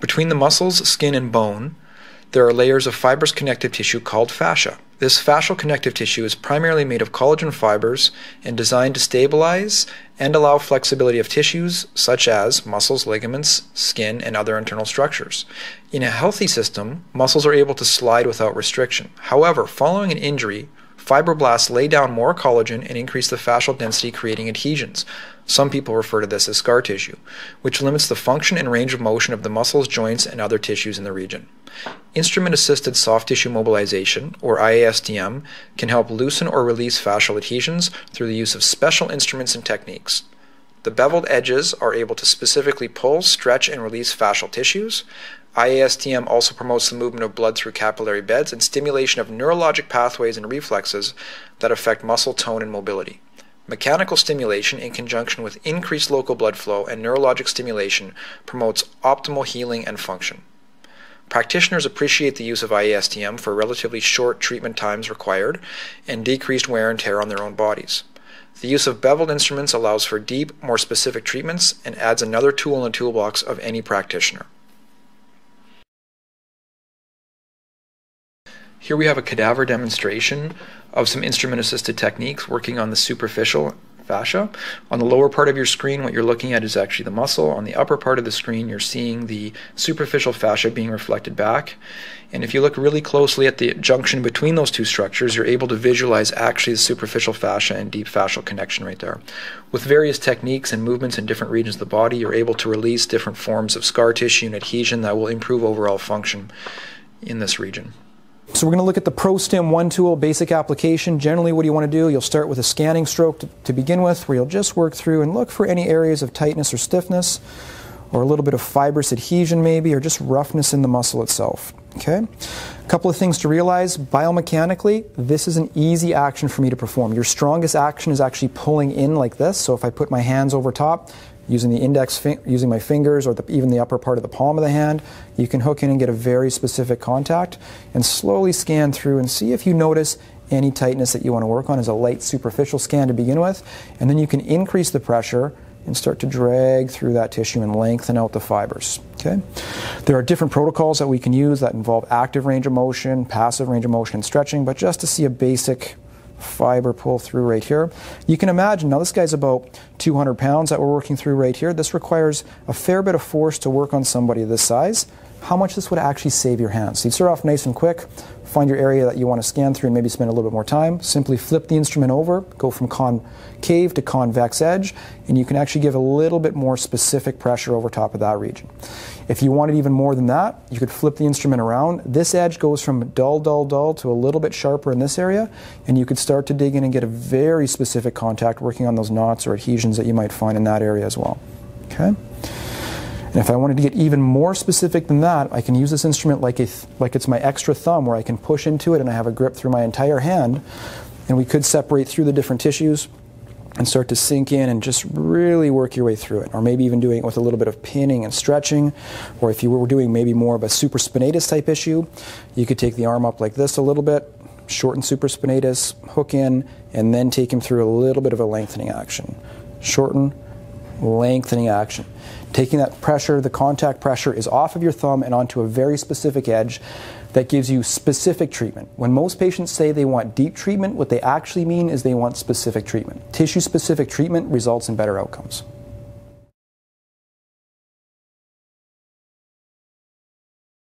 Between the muscles, skin, and bone, there are layers of fibrous connective tissue called fascia. This fascial connective tissue is primarily made of collagen fibers and designed to stabilize and allow flexibility of tissues such as muscles, ligaments, skin, and other internal structures. In a healthy system, muscles are able to slide without restriction. However, following an injury, fibroblasts lay down more collagen and increase the fascial density, creating adhesions. Some people refer to this as scar tissue, which limits the function and range of motion of the muscles, joints, and other tissues in the region. Instrument-assisted soft tissue mobilization, or Iastm, can help loosen or release fascial adhesions through the use of special instruments and techniques. The beveled edges are able to specifically pull, stretch, and release fascial tissues. Iastm also promotes the movement of blood through capillary beds and stimulation of neurologic pathways and reflexes that affect muscle tone and mobility. Mechanical stimulation in conjunction with increased local blood flow and neurologic stimulation promotes optimal healing and function. Practitioners appreciate the use of Iastm for relatively short treatment times required and decreased wear and tear on their own bodies. The use of beveled instruments allows for deep, more specific treatments and adds another tool in the toolbox of any practitioner. Here we have a cadaver demonstration of some instrument-assisted techniques working on the superficial fascia. On the lower part of your screen, what you're looking at is actually the muscle. On the upper part of the screen, you're seeing the superficial fascia being reflected back. And if you look really closely at the junction between those two structures, you're able to visualize actually the superficial fascia and deep fascial connection right there. With various techniques and movements in different regions of the body, you're able to release different forms of scar tissue and adhesion that will improve overall function in this region. So we're going to look at the ProStim 1 tool basic application. Generally what you want to do, you'll start with a scanning stroke to begin with, where you'll just work through and look for any areas of tightness or stiffness, or a little bit of fibrous adhesion maybe, or just roughness in the muscle itself. Okay? A couple of things to realize, biomechanically, this is an easy action for me to perform. Your strongest action is actually pulling in like this, so if I put my hands over top, using the using my fingers or even the upper part of the palm of the hand, you can hook in and get a very specific contact and slowly scan through and see if you notice any tightness that you want to work on as a light superficial scan to begin with, and then you can increase the pressure and start to drag through that tissue and lengthen out the fibers. Okay? There are different protocols that we can use that involve active range of motion, passive range of motion, and stretching, but just to see a basic fiber pull through right here. You can imagine, now this guy's about 200 pounds that we're working through right here. This requires a fair bit of force to work on somebody this size. How much this would actually save your hands. So you'd start off nice and quick, find your area that you want to scan through and maybe spend a little bit more time. Simply flip the instrument over, go from concave to convex edge, and you can actually give a little bit more specific pressure over top of that region. If you wanted even more than that, you could flip the instrument around. This edge goes from dull, dull, dull to a little bit sharper in this area, and you could start to dig in and get a very specific contact working on those knots or adhesions that you might find in that area as well. Okay? And if I wanted to get even more specific than that, I can use this instrument like it's my extra thumb, where I can push into it and I have a grip through my entire hand, and we could separate through the different tissues and start to sink in and just really work your way through it. Or maybe even doing it with a little bit of pinning and stretching, or if you were doing maybe more of a supraspinatus type issue, you could take the arm up like this a little bit, shorten supraspinatus, hook in, and then take him through a little bit of a lengthening action. Shorten, lengthening action. Taking that pressure, the contact pressure, is off of your thumb and onto a very specific edge that gives you specific treatment. When most patients say they want deep treatment, what they actually mean is they want specific treatment. Tissue-specific treatment results in better outcomes.